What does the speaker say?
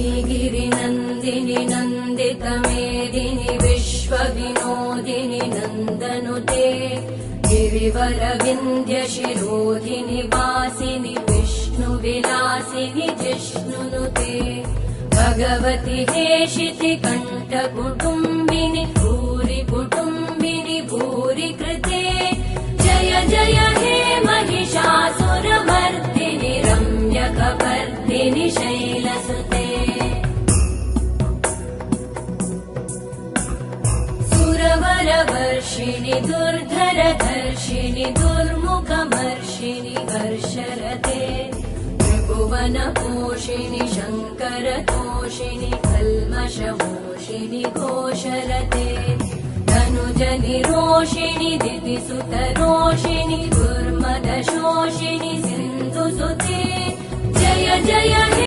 श्रीगिरिनन्दिनि नन्दितमेदिनि विश्वविनोदिनि नन्दनुते गिरिवरविन्ध्यशिरोधिनि वासिनि विष्णुविलासिनि जिष्णुनुते भगवति हेशिति कण्ठकुटुम्बिनि भूरि कुटुम्बिनि भूरि कृते जय जय हे महिषासुरमर्दिनि रम्यकपर्दिनि शैलसुते सुरवरवर्षिणि दुर्धरधर्षिणि दुर्मुखमर्षिणि हर्षरते त्रिभुवनपोषिणि शङ्करतोषिणि कल्मषमोषिणि घोषरते धनुजनिरोषिणि दितिसुतरोषिणि दुर्मदशोषिणि सिन्धुसुते जय जय हे